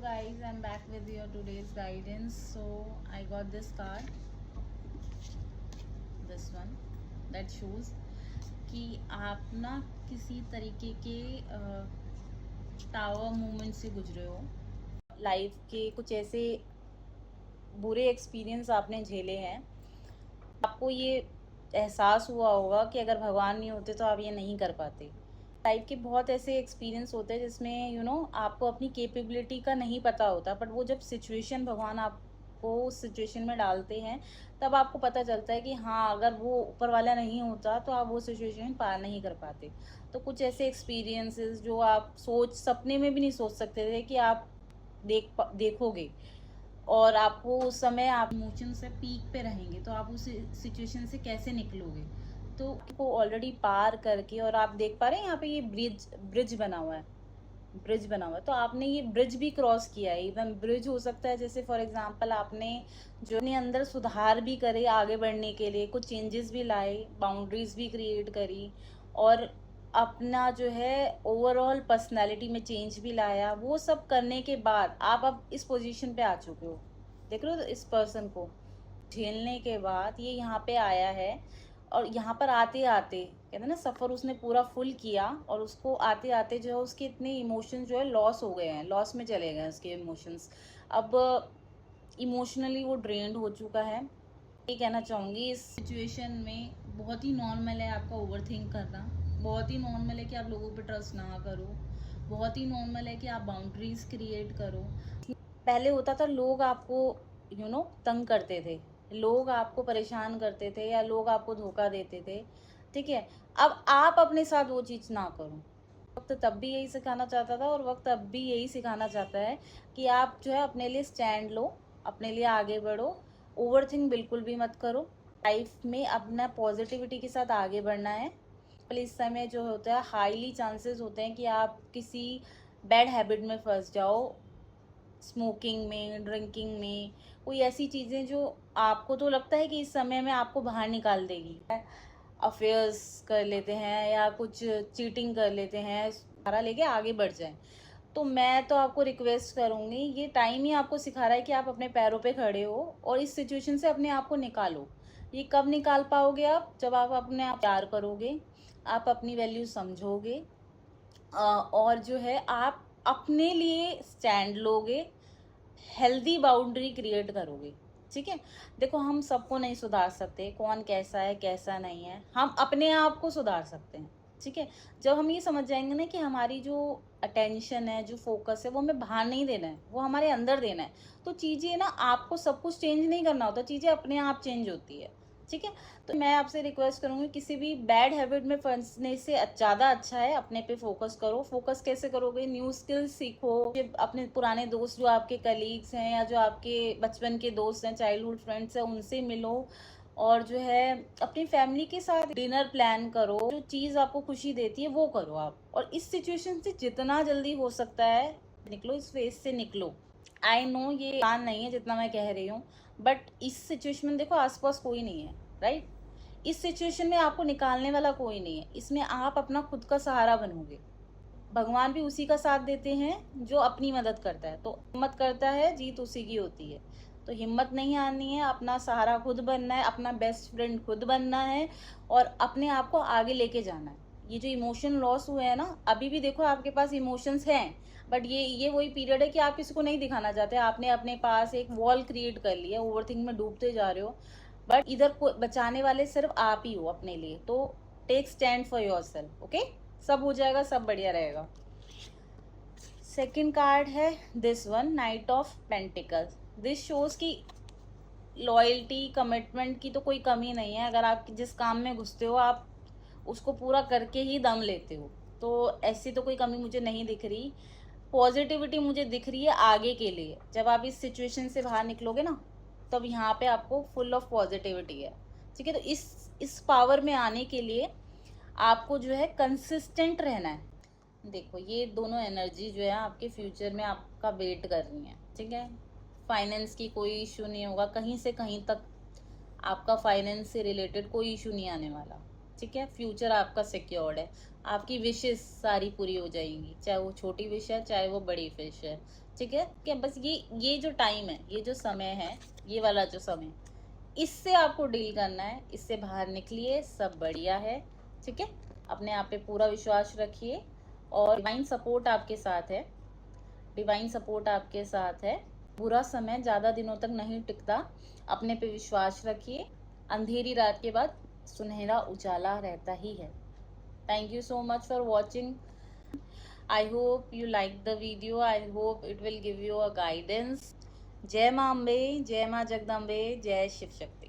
guys, I'm back with your today's guidance. So I got this card, this one that shows कि आप ना किसी तरीके के टावर मूवमेंट से गुजरे हो। लाइफ के कुछ ऐसे बुरे एक्सपीरियंस आपने झेले हैं, आपको ये एहसास हुआ होगा कि अगर भगवान नहीं होते तो आप ये नहीं कर पाते। लाइफ के बहुत ऐसे एक्सपीरियंस होते हैं जिसमें आपको अपनी कैपेबिलिटी का नहीं पता होता, बट वो जब सिचुएशन भगवान आपको उस सिचुएशन में डालते हैं तब आपको पता चलता है कि हाँ, अगर वो ऊपर वाला नहीं होता तो आप वो सिचुएशन पार नहीं कर पाते। तो कुछ ऐसे एक्सपीरियंसेस जो आप सपने में भी नहीं सोच सकते थे कि आप देखोगे, और आपको उस समय आप इमोशन से पीक पे रहेंगे, तो आप उस सिचुएशन से कैसे निकलोगे। तो को ऑलरेडी पार करके, और आप देख पा रहे हैं यहाँ पे ये ब्रिज बना हुआ है, तो आपने ये ब्रिज भी क्रॉस किया है। इवन ब्रिज हो सकता है जैसे फॉर एग्जांपल आपने जो अपने अंदर सुधार भी करे आगे बढ़ने के लिए, कुछ चेंजेस भी लाए, बाउंड्रीज भी क्रिएट करी, और अपना जो है ओवरऑल पर्सनालिटी में चेंज भी लाया। वो सब करने के बाद आप अब इस पोजीशन पे आ चुके हो। देख रहे हो इस पर्सन को झेलने के बाद ये यहाँ पे आया है, और यहाँ पर आते आते कहते हैं ना, सफ़र उसने पूरा फुल किया, और उसको आते आते जो है उसके इतने इमोशंस जो है लॉस हो गए हैं, लॉस में चले गए उसके इमोशंस। अब इमोशनली वो ड्रेन्ड हो चुका है। ये कहना चाहूँगी, इस सिचुएशन में बहुत ही नॉर्मल है आपका ओवरथिंक करना, बहुत ही नॉर्मल है कि आप लोगों पे ट्रस्ट ना करो, बहुत ही नॉर्मल है कि आप बाउंड्रीज क्रिएट करो। पहले होता था लोग आपको तंग करते थे, लोग आपको परेशान करते थे, या लोग आपको धोखा देते थे, ठीक है। अब आप अपने साथ वो चीज़ ना करो। वक्त तब भी यही सिखाना चाहता था, और वक्त अब भी यही सिखाना चाहता है कि आप जो है अपने लिए स्टैंड लो, अपने लिए आगे बढ़ो, ओवरथिंक बिल्कुल भी मत करो। लाइफ में अपना पॉजिटिविटी के साथ आगे बढ़ना है। इस समय जो होता है हाईली चांसेस होते हैं कि आप किसी बैड हैबिट में फंस जाओ, स्मोकिंग में, ड्रिंकिंग में, कोई ऐसी चीज़ें जो आपको तो लगता है कि इस समय में आपको बाहर निकाल देगी। अफेयर्स कर लेते हैं या कुछ चीटिंग कर लेते हैं, सारा लेके आगे बढ़ जाएं। तो मैं तो आपको रिक्वेस्ट करूँगी, ये टाइम ही आपको सिखा रहा है कि आप अपने पैरों पे खड़े हो और इस सिचुएशन से अपने आप को निकालो। ये कब निकाल पाओगे आप? जब आप अपने आप प्यार करोगे, आप अपनी वैल्यू समझोगे, और जो है आप अपने लिए स्टैंड लोगे, हेल्दी बाउंड्री क्रिएट करोगे, ठीक है। देखो, हम सबको नहीं सुधार सकते, कौन कैसा है कैसा नहीं है, हम अपने आप को सुधार सकते हैं, ठीक है। जब हम ये समझ जाएंगे ना कि हमारी जो अटेंशन है, जो फोकस है, वो हमें बाहर नहीं देना है, वो हमारे अंदर देना है, तो चीज़ें ना, आपको सब कुछ चेंज नहीं करना होता, चीज़ें अपने आप चेंज होती है, ठीक है। तो मैं आपसे रिक्वेस्ट करूँगी, किसी भी बैड हैबिट में फंसने से ज़्यादा अच्छा है अपने पे फोकस करो। फोकस कैसे करोगे? न्यू स्किल्स सीखो, अपने पुराने दोस्त जो आपके कलीग्स हैं या जो आपके बचपन के दोस्त हैं, चाइल्डहुड फ्रेंड्स हैं, उनसे मिलो, और जो है अपनी फैमिली के साथ डिनर प्लान करो। जो चीज़ आपको खुशी देती है वो करो आप, और इस सिचुएशन से जितना जल्दी हो सकता है निकलो, इस फेज से निकलो। आई नो ये आसान नहीं है जितना मैं कह रही हूँ, बट इस सिचुएशन में देखो आसपास कोई नहीं है, राइट। इस सिचुएशन में आपको निकालने वाला कोई नहीं है, इसमें आप अपना खुद का सहारा बनोगे। भगवान भी उसी का साथ देते हैं जो अपनी मदद करता है, तो हिम्मत करता है, जीत उसी की होती है। तो हिम्मत नहीं आनी है, अपना सहारा खुद बनना है, अपना बेस्ट फ्रेंड खुद बनना है, और अपने आप को आगे लेके जाना है। ये जो इमोशन लॉस हुए हैं ना, अभी भी देखो आपके पास इमोशंस हैं, बट ये वही पीरियड है कि आप किसी को नहीं दिखाना चाहते। आपने अपने पास एक वॉल क्रिएट कर लिया, ओवरथिंक में डूबते जा रहे हो, बट इधर को बचाने वाले सिर्फ आप ही हो अपने लिए। तो take stand for yourself, okay. सब हो जाएगा, सब बढ़िया रहेगा। सेकेंड कार्ड है this one, knight of pentacles. This shows की लॉयल्टी, कमिटमेंट की तो कोई कमी नहीं है। अगर आप जिस काम में घुसते हो आप उसको पूरा करके ही दम लेते हो, तो ऐसी तो कोई कमी मुझे नहीं दिख रही। पॉजिटिविटी मुझे दिख रही है आगे के लिए। जब आप इस सिचुएशन से बाहर निकलोगे ना, तब यहाँ पे आपको फुल ऑफ पॉजिटिविटी है, ठीक है। तो इस पावर में आने के लिए आपको जो है कंसिस्टेंट रहना है। देखो, ये दोनों एनर्जी जो है आपके फ्यूचर में आपका वेट कर रही हैं, ठीक है। फाइनेंस की कोई इशू नहीं होगा, कहीं से कहीं तक आपका फाइनेंस से रिलेटेड कोई इशू नहीं आने वाला, ठीक है। फ्यूचर आपका सिक्योर्ड है, आपकी विशेस सारी पूरी हो जाएंगी, चाहे वो छोटी विश है चाहे वो बड़ी विश है, ठीक है, कि बस ये जो टाइम है, ये जो समय है, ये वाला जो समय, इससे आपको डील करना है, इससे बाहर निकलिए, सब बढ़िया है। ठीक है, अपने आप पे पूरा विश्वास रखिए और डिवाइन सपोर्ट आपके साथ है, डिवाइन सपोर्ट आपके साथ है। बुरा समय ज़्यादा दिनों तक नहीं टिकता, अपने पे विश्वास रखिए। अंधेरी रात के बाद सुनहरा उजाला रहता ही है। Thank you so much for watching. I hope you like the video. I hope it will give you a guidance. जय माँ अम्बे, जय माँ जगदम्बे, जय शिव शक्ति।